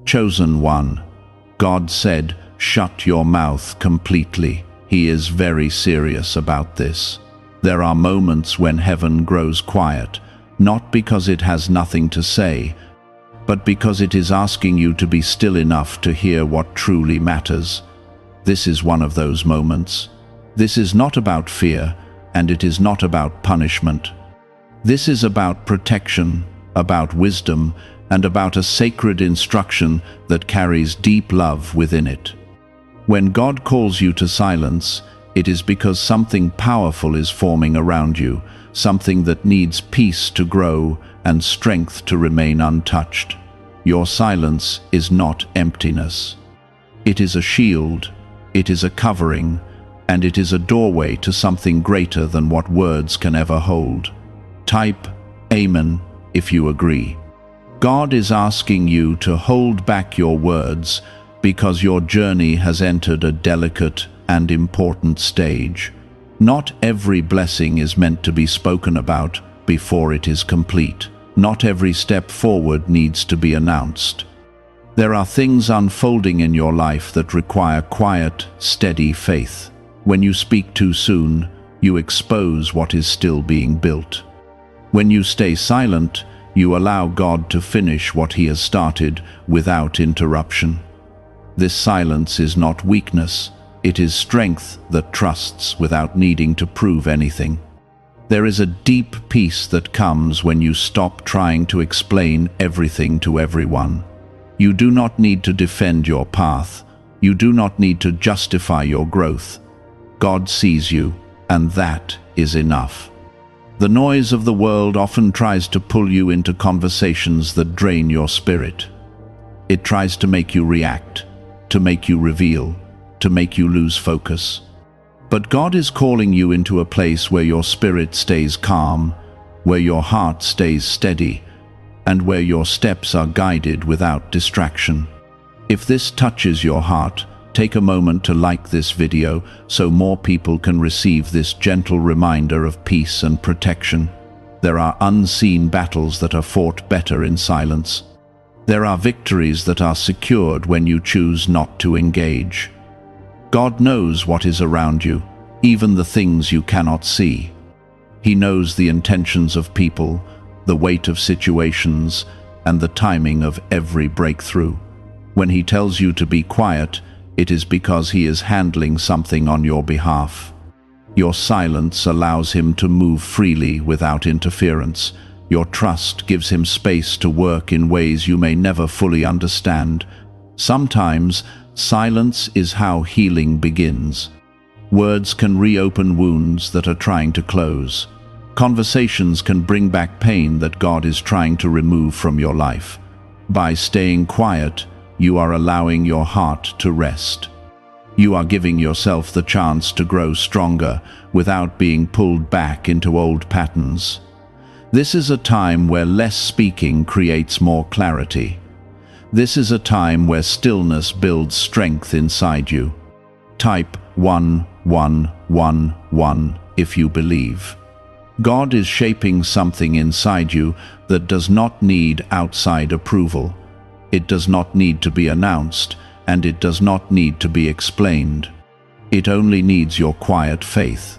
Chosen one. God said, "Shut your mouth completely." He is very serious about this. There are moments when heaven grows quiet, not because it has nothing to say, but because it is asking you to be still enough to hear what truly matters. This is one of those moments. This is not about fear, and it is not about punishment. This is about protection, about wisdom, and about a sacred instruction that carries deep love within it. When God calls you to silence, it is because something powerful is forming around you, something that needs peace to grow and strength to remain untouched. Your silence is not emptiness. It is a shield, it is a covering, and it is a doorway to something greater than what words can ever hold. Type Amen if you agree. God is asking you to hold back your words because your journey has entered a delicate and important stage. Not every blessing is meant to be spoken about before it is complete. Not every step forward needs to be announced. There are things unfolding in your life that require quiet, steady faith. When you speak too soon, you expose what is still being built. When you stay silent, you allow God to finish what He has started without interruption. This silence is not weakness, it is strength that trusts without needing to prove anything. There is a deep peace that comes when you stop trying to explain everything to everyone. You do not need to defend your path. You do not need to justify your growth. God sees you, and that is enough. The noise of the world often tries to pull you into conversations that drain your spirit. It tries to make you react, to make you reveal, to make you lose focus. But God is calling you into a place where your spirit stays calm, where your heart stays steady, and where your steps are guided without distraction. If this touches your heart, take a moment to like this video so more people can receive this gentle reminder of peace and protection. There are unseen battles that are fought better in silence. There are victories that are secured when you choose not to engage. God knows what is around you, even the things you cannot see. He knows the intentions of people, the weight of situations, and the timing of every breakthrough. When He tells you to be quiet, it is because He is handling something on your behalf. Your silence allows Him to move freely without interference. Your trust gives Him space to work in ways you may never fully understand. Sometimes, silence is how healing begins. Words can reopen wounds that are trying to close. Conversations can bring back pain that God is trying to remove from your life. By staying quiet, you are allowing your heart to rest. You are giving yourself the chance to grow stronger without being pulled back into old patterns. This is a time where less speaking creates more clarity. This is a time where stillness builds strength inside you. Type 1111 if you believe. God is shaping something inside you that does not need outside approval. It does not need to be announced, and it does not need to be explained. It only needs your quiet faith.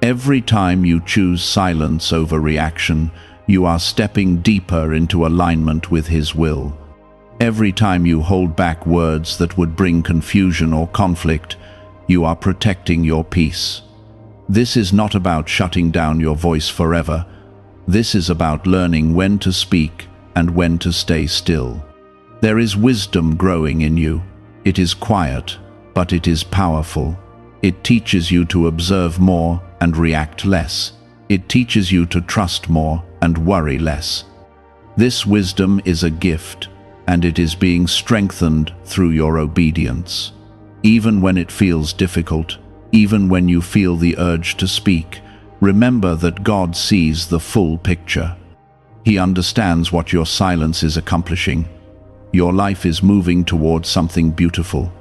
Every time you choose silence over reaction, you are stepping deeper into alignment with His will. Every time you hold back words that would bring confusion or conflict, you are protecting your peace. This is not about shutting down your voice forever. This is about learning when to speak and when to stay still. There is wisdom growing in you. It is quiet, but it is powerful. It teaches you to observe more and react less. It teaches you to trust more and worry less. This wisdom is a gift, and it is being strengthened through your obedience. Even when it feels difficult, even when you feel the urge to speak, remember that God sees the full picture. He understands what your silence is accomplishing. Your life is moving towards something beautiful.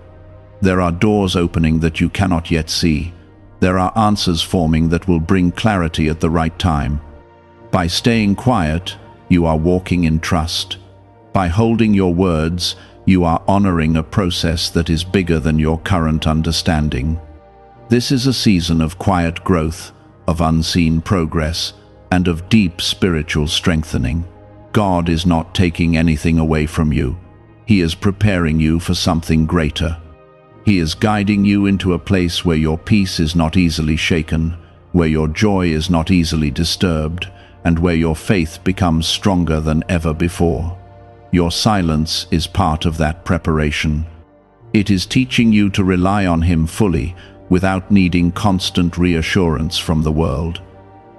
There are doors opening that you cannot yet see. There are answers forming that will bring clarity at the right time. By staying quiet, you are walking in trust. By holding your words, You are honoring a process that is bigger than your current understanding. This is a season of quiet growth, of unseen progress, and of deep spiritual strengthening. God is not taking anything away from you. He is preparing you for something greater. He is guiding you into a place where your peace is not easily shaken, where your joy is not easily disturbed, and where your faith becomes stronger than ever before. Your silence is part of that preparation. It is teaching you to rely on Him fully, without needing constant reassurance from the world.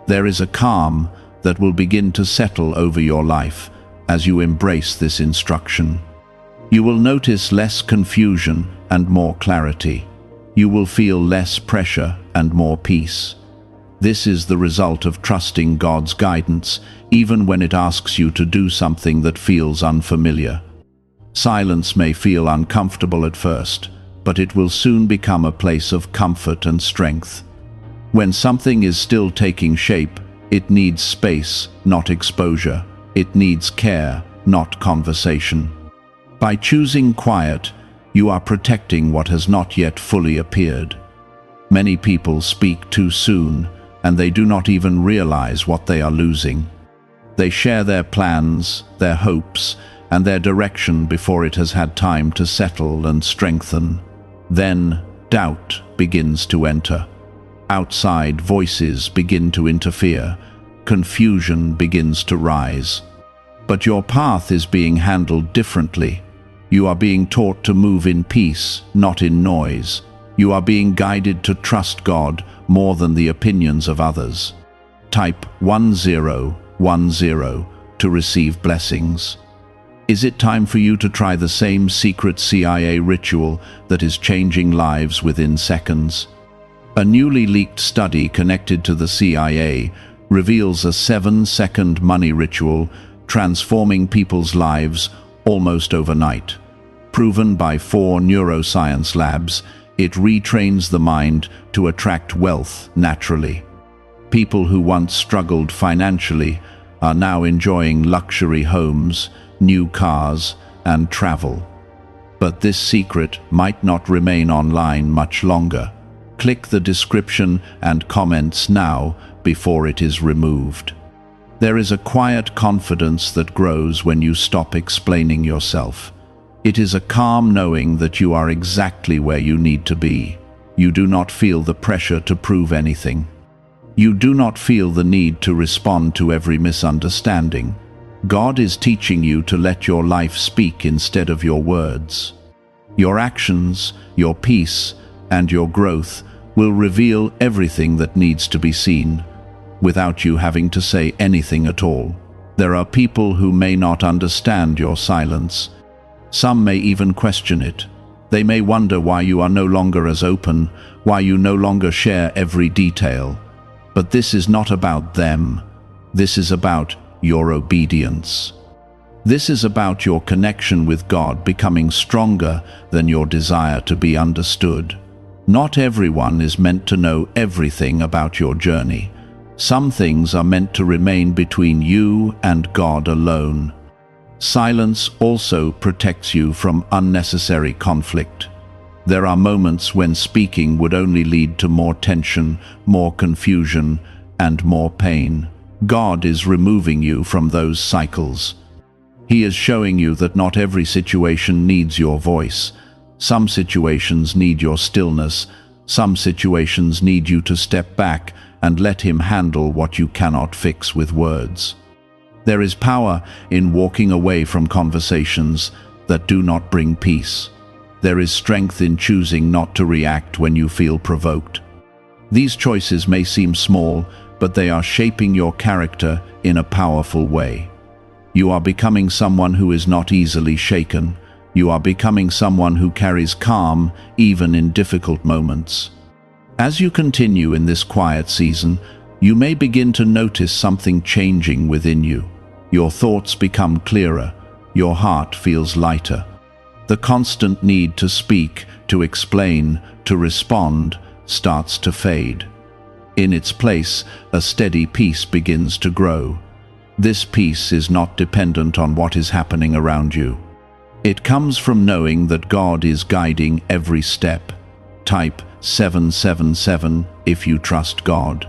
There is a calm that will begin to settle over your life as you embrace this instruction. You will notice less confusion and more clarity. You will feel less pressure and more peace. This is the result of trusting God's guidance, even when it asks you to do something that feels unfamiliar. Silence may feel uncomfortable at first, but it will soon become a place of comfort and strength. When something is still taking shape, it needs space, not exposure. It needs care, not conversation. By choosing quiet, you are protecting what has not yet fully appeared. Many people speak too soon, and they do not even realize what they are losing. They share their plans, their hopes, and their direction before it has had time to settle and strengthen. Then, doubt begins to enter. Outside voices begin to interfere. Confusion begins to rise. But your path is being handled differently. You are being taught to move in peace, not in noise. You are being guided to trust God more than the opinions of others. Type 1010 to receive blessings. Is it time for you to try the same secret CIA ritual that is changing lives within seconds? A newly leaked study connected to the CIA reveals a 7-second money ritual transforming people's lives almost overnight. Proven by 4 neuroscience labs, it retrains the mind to attract wealth naturally. People who once struggled financially are now enjoying luxury homes, new cars, and travel. But this secret might not remain online much longer. Click the description and comments now before it is removed. There is a quiet confidence that grows when you stop explaining yourself. It is a calm knowing that you are exactly where you need to be. You do not feel the pressure to prove anything. You do not feel the need to respond to every misunderstanding. God is teaching you to let your life speak instead of your words. Your actions, your peace, and your growth will reveal everything that needs to be seen, without you having to say anything at all. There are people who may not understand your silence. Some may even question it. They may wonder why you are no longer as open, why you no longer share every detail. But this is not about them. This is about your obedience. This is about your connection with God becoming stronger than your desire to be understood. Not everyone is meant to know everything about your journey. Some things are meant to remain between you and God alone. Silence also protects you from unnecessary conflict. There are moments when speaking would only lead to more tension, more confusion, and more pain. God is removing you from those cycles. He is showing you that not every situation needs your voice. Some situations need your stillness. Some situations need you to step back and let Him handle what you cannot fix with words. There is power in walking away from conversations that do not bring peace. There is strength in choosing not to react when you feel provoked. These choices may seem small, but they are shaping your character in a powerful way. You are becoming someone who is not easily shaken. You are becoming someone who carries calm even in difficult moments. As you continue in this quiet season, you may begin to notice something changing within you. Your thoughts become clearer. Your heart feels lighter. The constant need to speak, to explain, to respond starts to fade. In its place, a steady peace begins to grow. This peace is not dependent on what is happening around you. It comes from knowing that God is guiding every step. Type 777 if you trust God.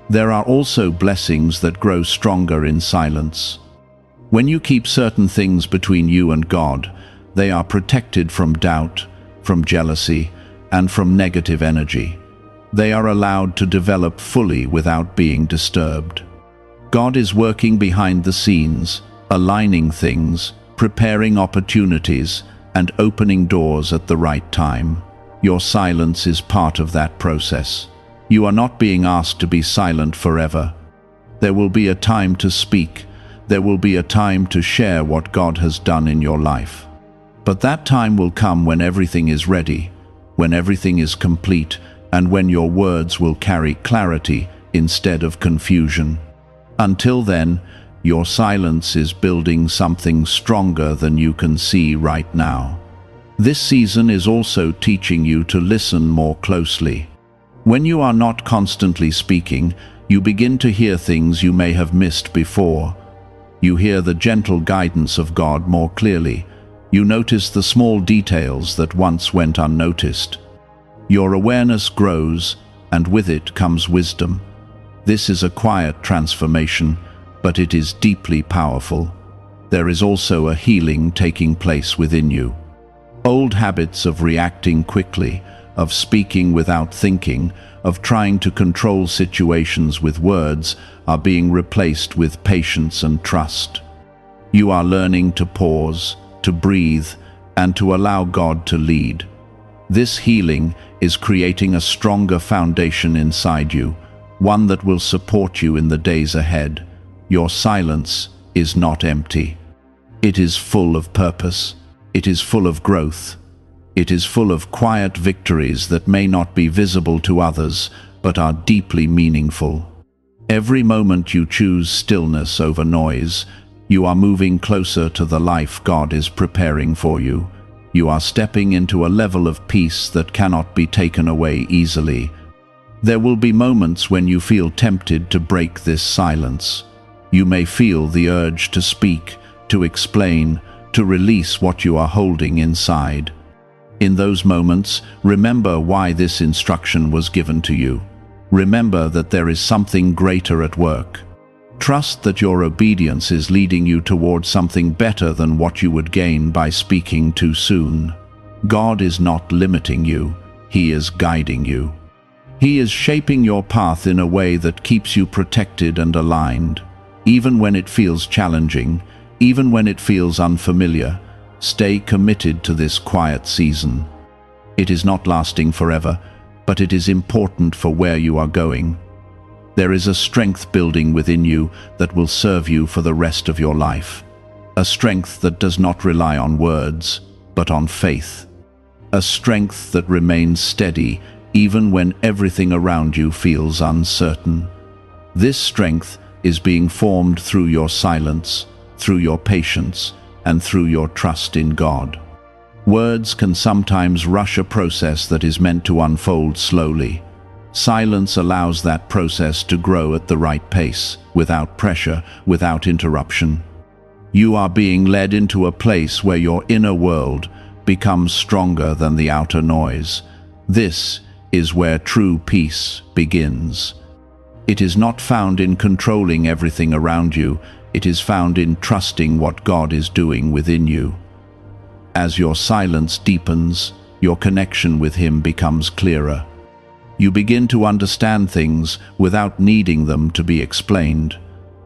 There are also blessings that grow stronger in silence. When you keep certain things between you and God, they are protected from doubt, from jealousy, and from negative energy. They are allowed to develop fully without being disturbed. God is working behind the scenes, aligning things, preparing opportunities, and opening doors at the right time. Your silence is part of that process. You are not being asked to be silent forever. There will be a time to speak. There will be a time to share what God has done in your life. But that time will come when everything is ready, when everything is complete, and when your words will carry clarity instead of confusion. Until then, your silence is building something stronger than you can see right now. This season is also teaching you to listen more closely. When you are not constantly speaking, you begin to hear things you may have missed before. You hear the gentle guidance of God more clearly. You notice the small details that once went unnoticed. Your awareness grows, and with it comes wisdom. This is a quiet transformation, but it is deeply powerful. There is also a healing taking place within you. Old habits of reacting quickly, of speaking without thinking, of trying to control situations with words are being replaced with patience and trust. You are learning to pause, to breathe, and to allow God to lead. This healing is creating a stronger foundation inside you, one that will support you in the days ahead. Your silence is not empty. It is full of purpose. It is full of growth. It is full of quiet victories that may not be visible to others, but are deeply meaningful. Every moment you choose stillness over noise, you are moving closer to the life God is preparing for you. You are stepping into a level of peace that cannot be taken away easily. There will be moments when you feel tempted to break this silence. You may feel the urge to speak, to explain, to release what you are holding inside. In those moments, remember why this instruction was given to you. Remember that there is something greater at work. Trust that your obedience is leading you towards something better than what you would gain by speaking too soon. God is not limiting you. He is guiding you. He is shaping your path in a way that keeps you protected and aligned. Even when it feels challenging, even when it feels unfamiliar, stay committed to this quiet season. It is not lasting forever, but it is important for where you are going. There is a strength building within you that will serve you for the rest of your life. A strength that does not rely on words, but on faith. A strength that remains steady even when everything around you feels uncertain. This strength is being formed through your silence, through your patience, and through your trust in God. Words can sometimes rush a process that is meant to unfold slowly. Silence allows that process to grow at the right pace, without pressure, without interruption. You are being led into a place where your inner world becomes stronger than the outer noise. This is where true peace begins. It is not found in controlling everything around you. It is found in trusting what God is doing within you. As your silence deepens, your connection with Him becomes clearer. You begin to understand things without needing them to be explained.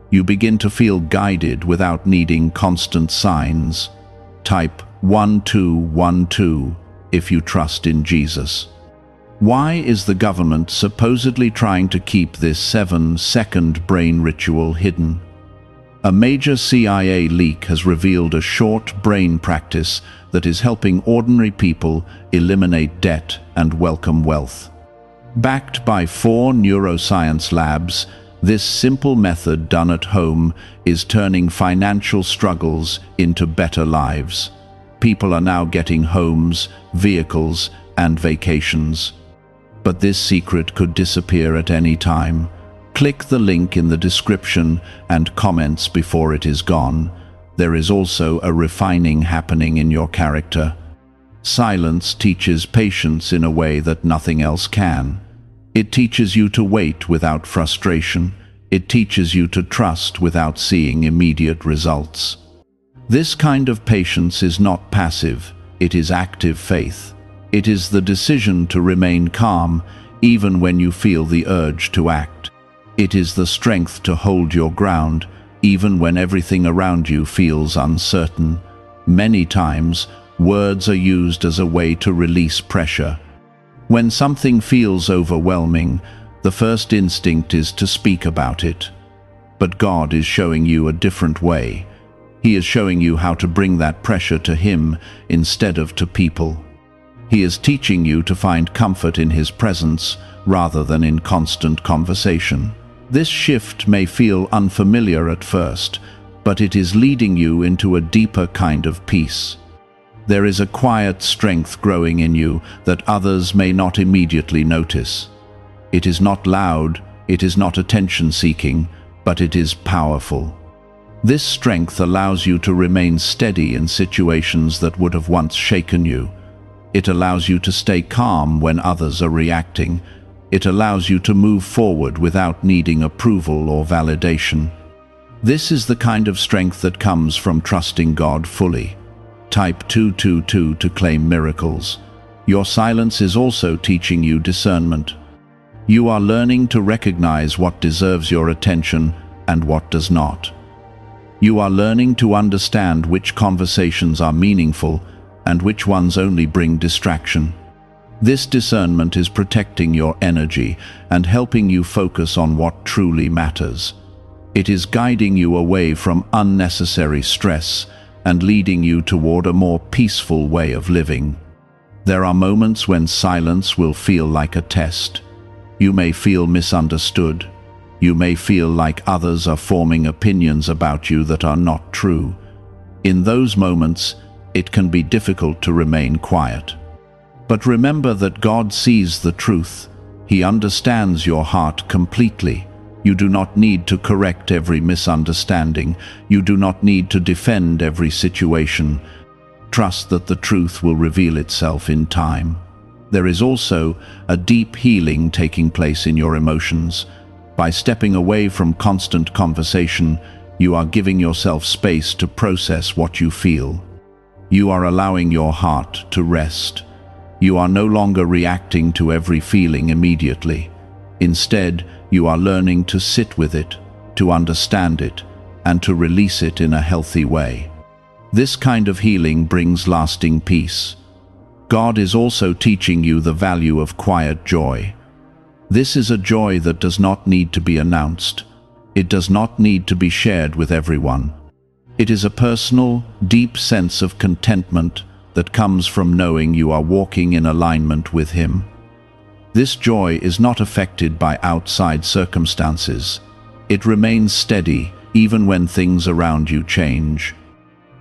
You begin to feel guided without needing constant signs. Type 1212 if you trust in Jesus. Why is the government supposedly trying to keep this 7-second brain ritual hidden? A major CIA leak has revealed a short brain practice that is helping ordinary people eliminate debt and welcome wealth. Backed by 4 neuroscience labs, this simple method done at home is turning financial struggles into better lives. People are now getting homes, vehicles, and vacations. But this secret could disappear at any time. Click the link in the description and comments before it is gone. there is also a refining happening in your character. Silence teaches patience in a way that nothing else can. It teaches you to wait without frustration. It teaches you to trust without seeing immediate results. This kind of patience is not passive, it is active faith. It is the decision to remain calm even when you feel the urge to act. It is the strength to hold your ground even when everything around you feels uncertain. Many times, words are used as a way to release pressure. When something feels overwhelming, the first instinct is to speak about it. But God is showing you a different way. He is showing you how to bring that pressure to Him instead of to people. He is teaching you to find comfort in His presence rather than in constant conversation. This shift may feel unfamiliar at first, but it is leading you into a deeper kind of peace. There is a quiet strength growing in you that others may not immediately notice. It is not loud, it is not attention-seeking, but it is powerful. This strength allows you to remain steady in situations that would have once shaken you. It allows you to stay calm when others are reacting. It allows you to move forward without needing approval or validation. This is the kind of strength that comes from trusting God fully. Type 222 to claim miracles. Your silence is also teaching you discernment. You are learning to recognize what deserves your attention and what does not. You are learning to understand which conversations are meaningful and which ones only bring distraction. This discernment is protecting your energy and helping you focus on what truly matters. It is guiding you away from unnecessary stress and leading you toward a more peaceful way of living. There are moments when silence will feel like a test. You may feel misunderstood. You may feel like others are forming opinions about you that are not true. In those moments, it can be difficult to remain quiet. But remember that God sees the truth. He understands your heart completely. You do not need to correct every misunderstanding. You do not need to defend every situation. Trust that the truth will reveal itself in time. There is also a deep healing taking place in your emotions. By stepping away from constant conversation, you are giving yourself space to process what you feel. You are allowing your heart to rest. You are no longer reacting to every feeling immediately. Instead, you are learning to sit with it, to understand it, and to release it in a healthy way. This kind of healing brings lasting peace. God is also teaching you the value of quiet joy. This is a joy that does not need to be announced. It does not need to be shared with everyone. It is a personal, deep sense of contentment that comes from knowing you are walking in alignment with Him. This joy is not affected by outside circumstances. It remains steady even when things around you change.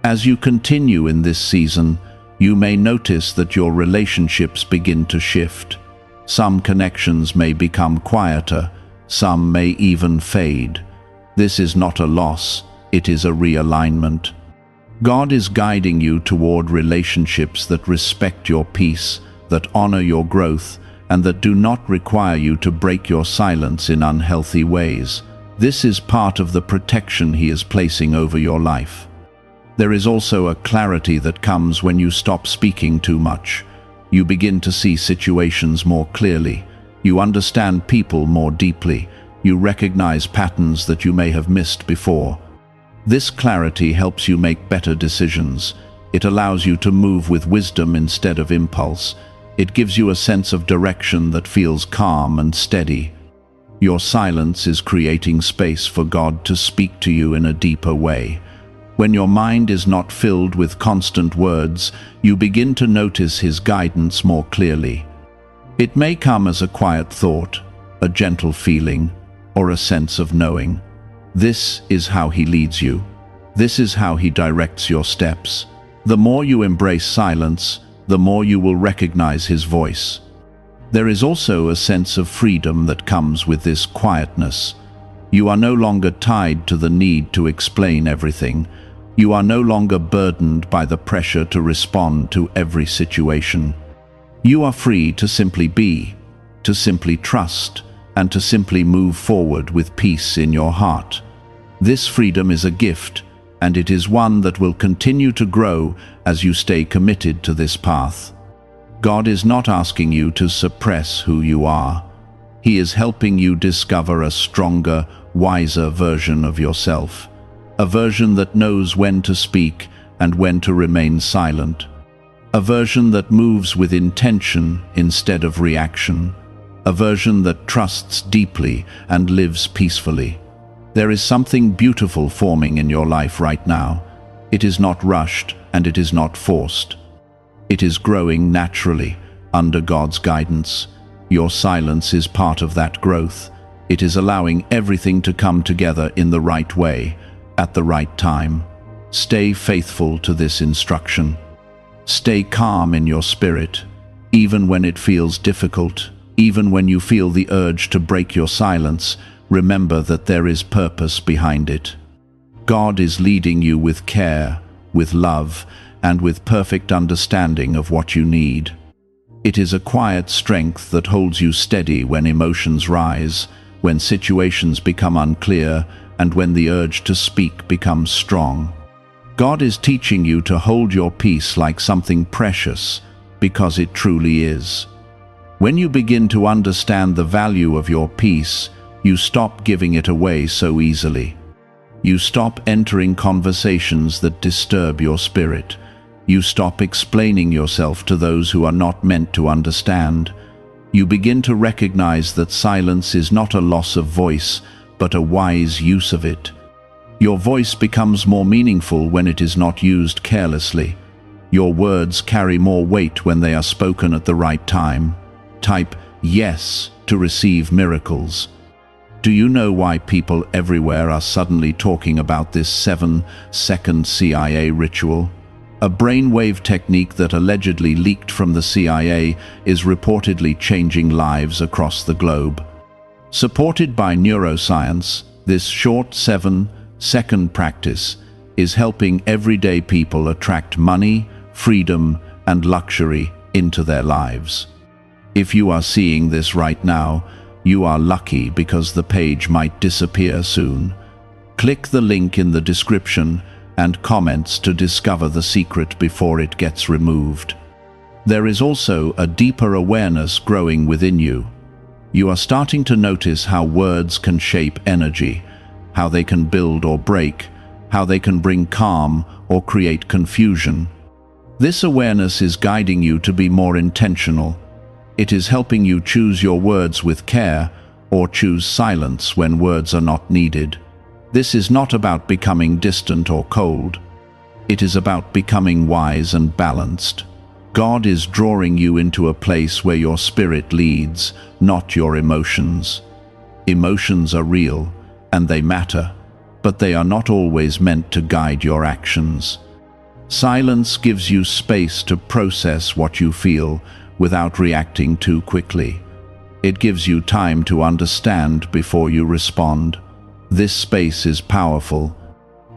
As you continue in this season, you may notice that your relationships begin to shift. Some connections may become quieter, some may even fade. This is not a loss, it is a realignment. God is guiding you toward relationships that respect your peace, that honor your growth, and that do not require you to break your silence in unhealthy ways. This is part of the protection He is placing over your life. There is also a clarity that comes when you stop speaking too much. You begin to see situations more clearly. You understand people more deeply. You recognize patterns that you may have missed before. This clarity helps you make better decisions. It allows you to move with wisdom instead of impulse. It gives you a sense of direction that feels calm and steady. Your silence is creating space for God to speak to you in a deeper way. When your mind is not filled with constant words, you begin to notice His guidance more clearly. It may come as a quiet thought, a gentle feeling, or a sense of knowing. This is how He leads you. This is how He directs your steps. The more you embrace silence, the more you will recognize His voice. There is also a sense of freedom that comes with this quietness. You are no longer tied to the need to explain everything. You are no longer burdened by the pressure to respond to every situation. You are free to simply be, to simply trust, and to simply move forward with peace in your heart. This freedom is a gift, and it is one that will continue to grow as you stay committed to this path. God is not asking you to suppress who you are. He is helping you discover a stronger, wiser version of yourself, a version that knows when to speak and when to remain silent, a version that moves with intention instead of reaction, a version that trusts deeply and lives peacefully. There is something beautiful forming in your life right now. It is not rushed and it is not forced. It is growing naturally, under God's guidance. Your silence is part of that growth. It is allowing everything to come together in the right way, at the right time. Stay faithful to this instruction. Stay calm in your spirit, even when it feels difficult, even when you feel the urge to break your silence. Remember that there is purpose behind it. God is leading you with care, with love, and with perfect understanding of what you need. It is a quiet strength that holds you steady when emotions rise, when situations become unclear, and when the urge to speak becomes strong. God is teaching you to hold your peace like something precious, because it truly is. When you begin to understand the value of your peace, you stop giving it away so easily. You stop entering conversations that disturb your spirit. You stop explaining yourself to those who are not meant to understand. You begin to recognize that silence is not a loss of voice, but a wise use of it. Your voice becomes more meaningful when it is not used carelessly. Your words carry more weight when they are spoken at the right time. Type yes to receive miracles. Do you know why people everywhere are suddenly talking about this 7-second CIA ritual? A brainwave technique that allegedly leaked from the CIA is reportedly changing lives across the globe. Supported by neuroscience, this short 7-second practice is helping everyday people attract money, freedom, and luxury into their lives. If you are seeing this right now, you are lucky because the page might disappear soon. Click the link in the description and comments to discover the secret before it gets removed. There is also a deeper awareness growing within you. You are starting to notice how words can shape energy, how they can build or break, how they can bring calm or create confusion. This awareness is guiding you to be more intentional. It is helping you choose your words with care or choose silence when words are not needed. This is not about becoming distant or cold. It is about becoming wise and balanced. God is drawing you into a place where your spirit leads, not your emotions. Emotions are real, and they matter, but they are not always meant to guide your actions. Silence gives you space to process what you feel without reacting too quickly. It gives you time to understand before you respond. This space is powerful.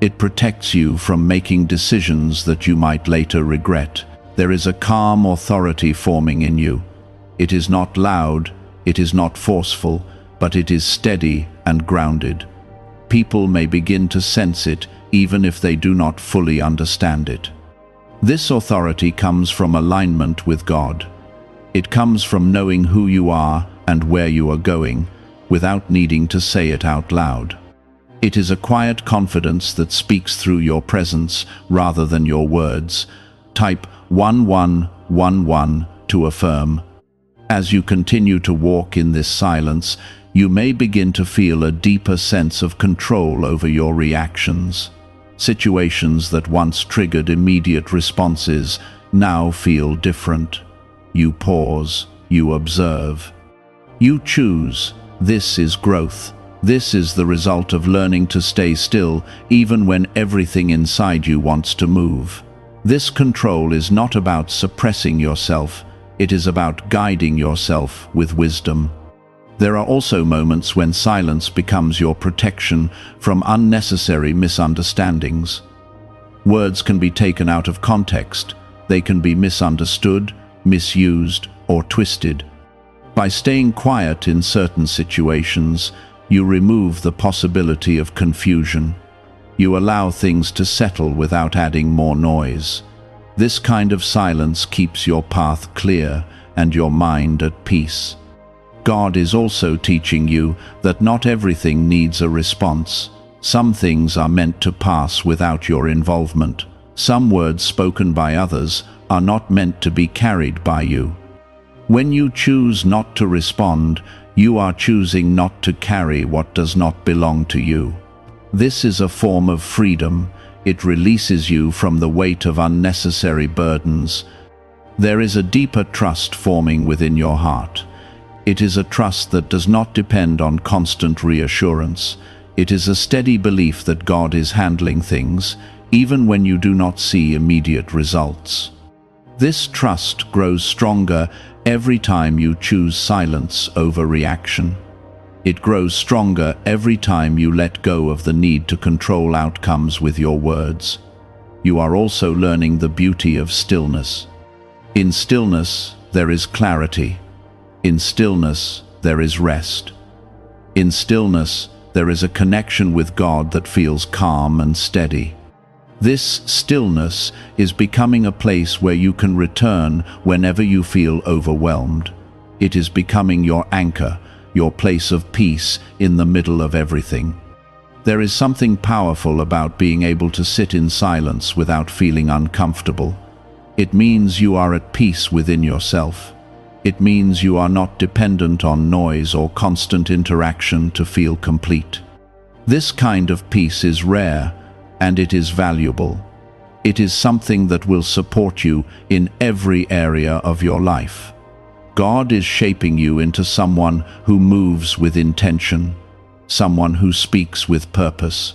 It protects you from making decisions that you might later regret. There is a calm authority forming in you. It is not loud, it is not forceful, but it is steady and grounded. People may begin to sense it even if they do not fully understand it. This authority comes from alignment with God. It comes from knowing who you are and where you are going, without needing to say it out loud. It is a quiet confidence that speaks through your presence rather than your words. Type 1111 to affirm. As you continue to walk in this silence, you may begin to feel a deeper sense of control over your reactions. Situations that once triggered immediate responses now feel different. You pause, you observe. You choose. This is growth. This is the result of learning to stay still even when everything inside you wants to move. This control is not about suppressing yourself, it is about guiding yourself with wisdom. There are also moments when silence becomes your protection from unnecessary misunderstandings. Words can be taken out of context. They can be misunderstood, misused, or twisted. By staying quiet in certain situations, you remove the possibility of confusion. You allow things to settle without adding more noise. This kind of silence keeps your path clear and your mind at peace. God is also teaching you that not everything needs a response. Some things are meant to pass without your involvement. Some words spoken by others are not meant to be carried by you. When you choose not to respond, you are choosing not to carry what does not belong to you. This is a form of freedom. It releases you from the weight of unnecessary burdens. There is a deeper trust forming within your heart. It is a trust that does not depend on constant reassurance. It is a steady belief that God is handling things, even when you do not see immediate results. This trust grows stronger every time you choose silence over reaction. It grows stronger every time you let go of the need to control outcomes with your words. You are also learning the beauty of stillness. In stillness, there is clarity. In stillness, there is rest. In stillness, there is a connection with God that feels calm and steady. This stillness is becoming a place where you can return whenever you feel overwhelmed. It is becoming your anchor, your place of peace in the middle of everything. There is something powerful about being able to sit in silence without feeling uncomfortable. It means you are at peace within yourself. It means you are not dependent on noise or constant interaction to feel complete. This kind of peace is rare, and it is valuable. It is something that will support you in every area of your life. God is shaping you into someone who moves with intention, someone who speaks with purpose,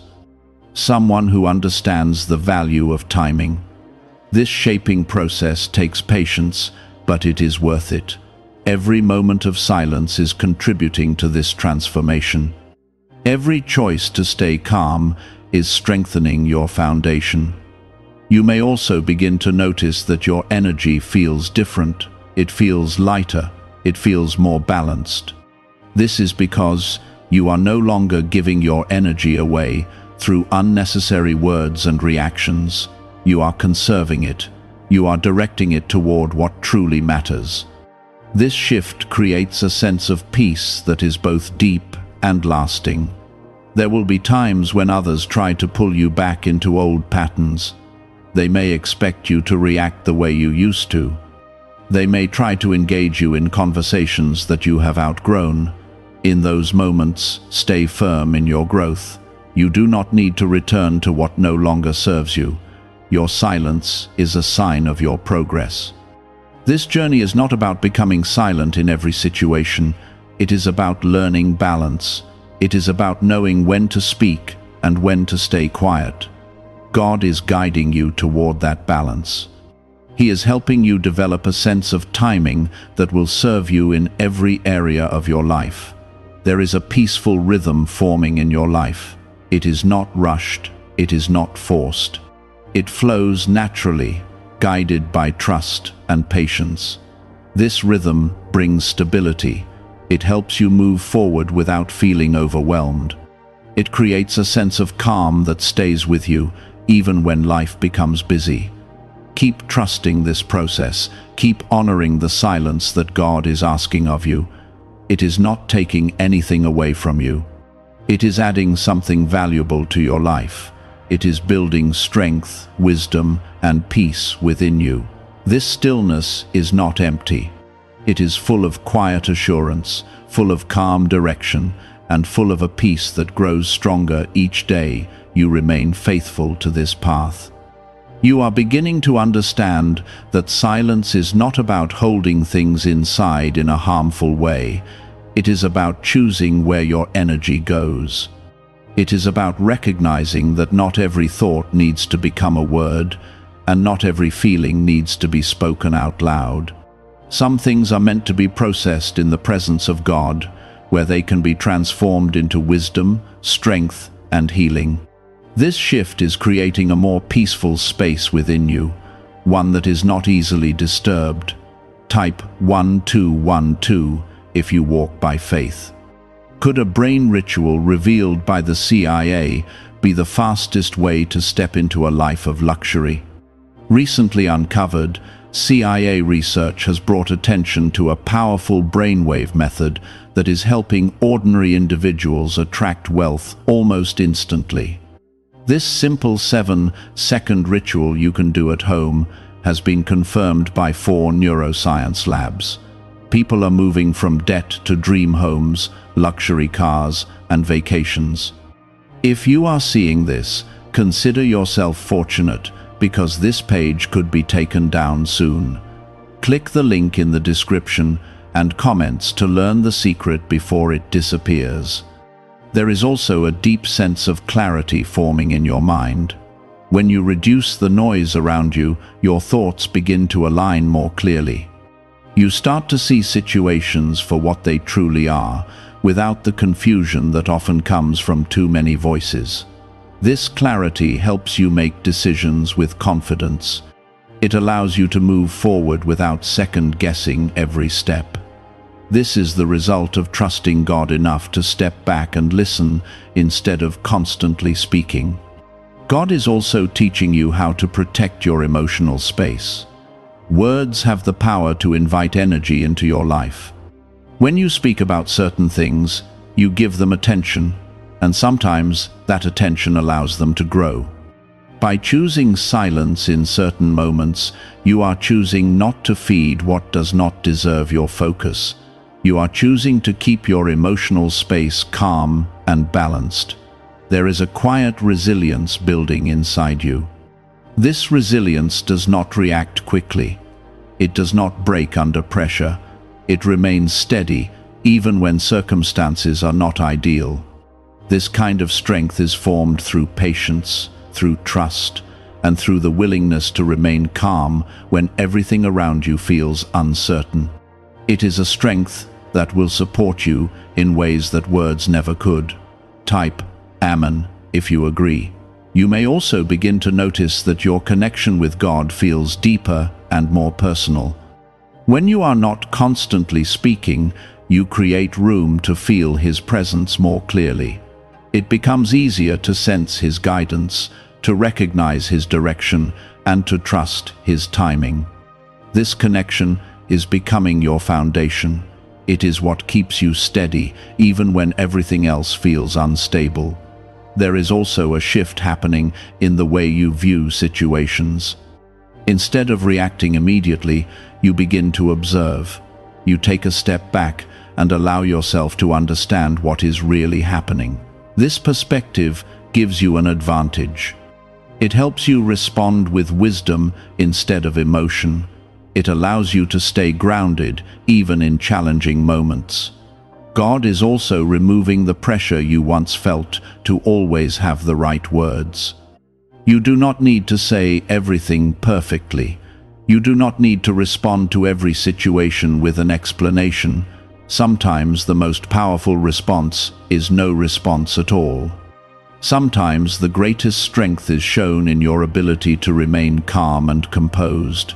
someone who understands the value of timing. This shaping process takes patience, but it is worth it. Every moment of silence is contributing to this transformation. Every choice to stay calm is strengthening your foundation. You may also begin to notice that your energy feels different. It feels lighter. It feels more balanced. This is because you are no longer giving your energy away through unnecessary words and reactions. You are conserving it. You are directing it toward what truly matters. This shift creates a sense of peace that is both deep and lasting. There will be times when others try to pull you back into old patterns. They may expect you to react the way you used to. They may try to engage you in conversations that you have outgrown. In those moments, stay firm in your growth. You do not need to return to what no longer serves you. Your silence is a sign of your progress. This journey is not about becoming silent in every situation. It is about learning balance. It is about knowing when to speak and when to stay quiet. God is guiding you toward that balance. He is helping you develop a sense of timing that will serve you in every area of your life. There is a peaceful rhythm forming in your life. It is not rushed. It is not forced. It flows naturally, guided by trust and patience. This rhythm brings stability. It helps you move forward without feeling overwhelmed. It creates a sense of calm that stays with you, even when life becomes busy. Keep trusting this process. Keep honoring the silence that God is asking of you. It is not taking anything away from you. It is adding something valuable to your life. It is building strength, wisdom, and peace within you. This stillness is not empty. It is full of quiet assurance, full of calm direction, and full of a peace that grows stronger each day you remain faithful to this path. You are beginning to understand that silence is not about holding things inside in a harmful way. It is about choosing where your energy goes. It is about recognizing that not every thought needs to become a word, and not every feeling needs to be spoken out loud. Some things are meant to be processed in the presence of God, where they can be transformed into wisdom, strength, and healing. This shift is creating a more peaceful space within you, one that is not easily disturbed. Type 1212 if you walk by faith. Could a brain ritual revealed by the CIA be the fastest way to step into a life of luxury? Recently uncovered, CIA research has brought attention to a powerful brainwave method that is helping ordinary individuals attract wealth almost instantly. This simple 7-second ritual you can do at home has been confirmed by 4 neuroscience labs. People are moving from debt to dream homes, luxury cars, and vacations. If you are seeing this, consider yourself fortunate, because this page could be taken down soon. Click the link in the description and comments to learn the secret before it disappears. There is also a deep sense of clarity forming in your mind. When you reduce the noise around you, your thoughts begin to align more clearly. You start to see situations for what they truly are, without the confusion that often comes from too many voices. This clarity helps you make decisions with confidence. It allows you to move forward without second-guessing every step. This is the result of trusting God enough to step back and listen instead of constantly speaking. God is also teaching you how to protect your emotional space. Words have the power to invite energy into your life. When you speak about certain things, you give them attention, and sometimes that attention allows them to grow. By choosing silence in certain moments, you are choosing not to feed what does not deserve your focus. You are choosing to keep your emotional space calm and balanced. There is a quiet resilience building inside you. This resilience does not react quickly. It does not break under pressure. It remains steady, even when circumstances are not ideal. This kind of strength is formed through patience, through trust, and through the willingness to remain calm when everything around you feels uncertain. It is a strength that will support you in ways that words never could. Type Amen if you agree. You may also begin to notice that your connection with God feels deeper and more personal. When you are not constantly speaking, you create room to feel His presence more clearly. It becomes easier to sense His guidance, to recognize His direction, and to trust His timing. This connection is becoming your foundation. It is what keeps you steady, even when everything else feels unstable. There is also a shift happening in the way you view situations. Instead of reacting immediately, you begin to observe. You take a step back and allow yourself to understand what is really happening. This perspective gives you an advantage. It helps you respond with wisdom instead of emotion. It allows you to stay grounded even in challenging moments. God is also removing the pressure you once felt to always have the right words. You do not need to say everything perfectly. You do not need to respond to every situation with an explanation. Sometimes the most powerful response is no response at all. Sometimes the greatest strength is shown in your ability to remain calm and composed.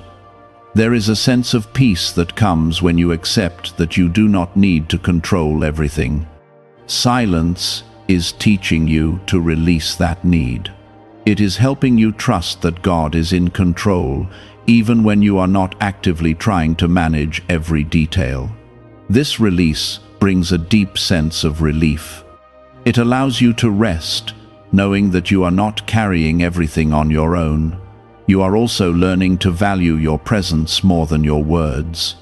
There is a sense of peace that comes when you accept that you do not need to control everything. Silence is teaching you to release that need. It is helping you trust that God is in control, even when you are not actively trying to manage every detail. This release brings a deep sense of relief. It allows you to rest, knowing that you are not carrying everything on your own. You are also learning to value your presence more than your words.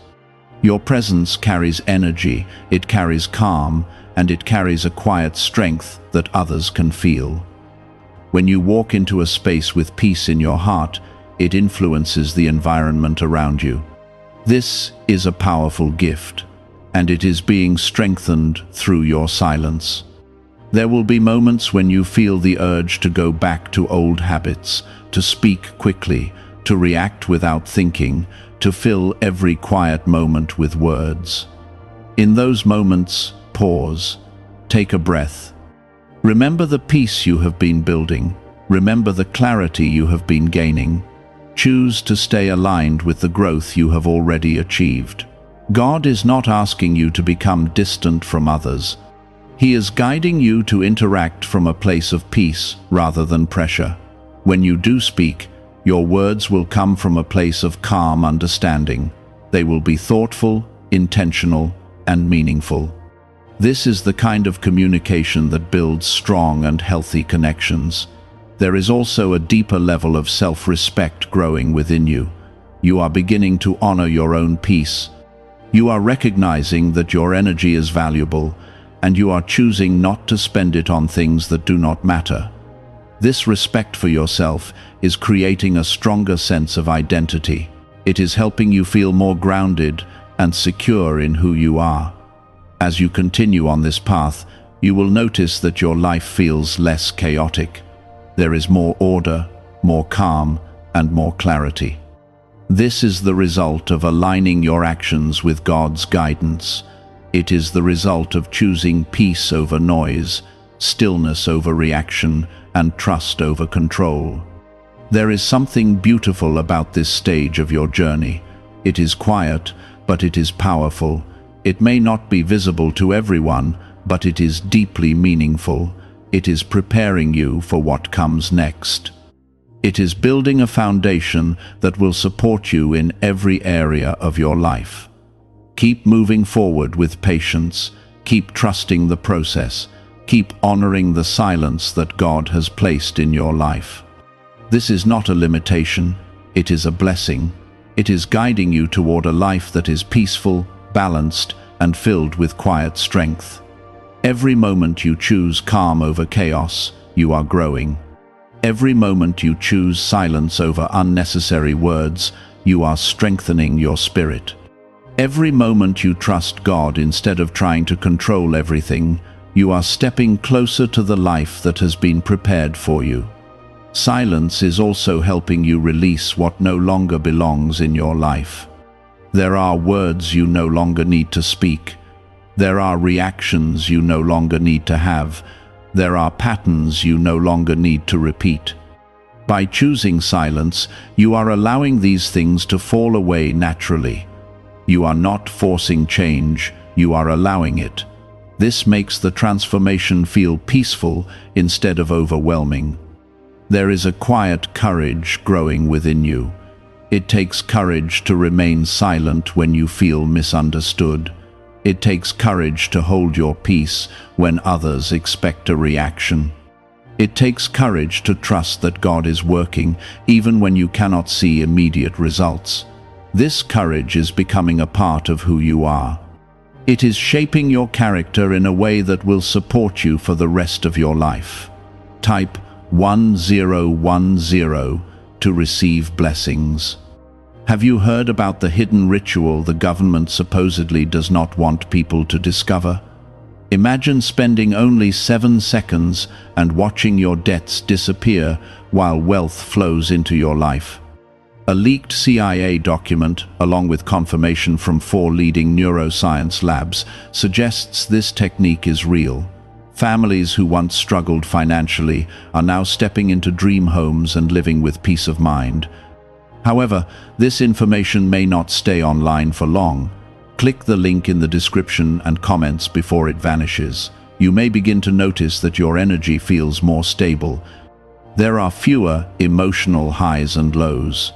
Your presence carries energy, it carries calm, and it carries a quiet strength that others can feel. When you walk into a space with peace in your heart, it influences the environment around you. This is a powerful gift, and it is being strengthened through your silence. There will be moments when you feel the urge to go back to old habits, to speak quickly, to react without thinking, to fill every quiet moment with words. In those moments, pause, take a breath. Remember the peace you have been building. Remember the clarity you have been gaining. Choose to stay aligned with the growth you have already achieved. God is not asking you to become distant from others. He is guiding you to interact from a place of peace rather than pressure. When you do speak, your words will come from a place of calm understanding. They will be thoughtful, intentional, and meaningful. This is the kind of communication that builds strong and healthy connections. There is also a deeper level of self-respect growing within you. You are beginning to honor your own peace. You are recognizing that your energy is valuable, and you are choosing not to spend it on things that do not matter. This respect for yourself is creating a stronger sense of identity. It is helping you feel more grounded and secure in who you are. As you continue on this path, you will notice that your life feels less chaotic. There is more order, more calm, and more clarity. This is the result of aligning your actions with God's guidance. It is the result of choosing peace over noise, stillness over reaction, and trust over control. There is something beautiful about this stage of your journey. It is quiet, but it is powerful. It may not be visible to everyone, but it is deeply meaningful. It is preparing you for what comes next. It is building a foundation that will support you in every area of your life. Keep moving forward with patience. Keep trusting the process. Keep honoring the silence that God has placed in your life. This is not a limitation, it is a blessing. It is guiding you toward a life that is peaceful, balanced, and filled with quiet strength. Every moment you choose calm over chaos, you are growing. Every moment you choose silence over unnecessary words, you are strengthening your spirit. Every moment you trust God instead of trying to control everything, you are stepping closer to the life that has been prepared for you. Silence is also helping you release what no longer belongs in your life. There are words you no longer need to speak. There are reactions you no longer need to have. There are patterns you no longer need to repeat. By choosing silence, you are allowing these things to fall away naturally. You are not forcing change, you are allowing it. This makes the transformation feel peaceful instead of overwhelming. There is a quiet courage growing within you. It takes courage to remain silent when you feel misunderstood. It takes courage to hold your peace when others expect a reaction. It takes courage to trust that God is working even when you cannot see immediate results. This courage is becoming a part of who you are. It is shaping your character in a way that will support you for the rest of your life. Type 1010 to receive blessings. Have you heard about the hidden ritual the government supposedly does not want people to discover? Imagine spending only 7 seconds and watching your debts disappear while wealth flows into your life. A leaked CIA document, along with confirmation from 4 leading neuroscience labs, suggests this technique is real. Families who once struggled financially are now stepping into dream homes and living with peace of mind. However, this information may not stay online for long. Click the link in the description and comments before it vanishes. You may begin to notice that your energy feels more stable. There are fewer emotional highs and lows.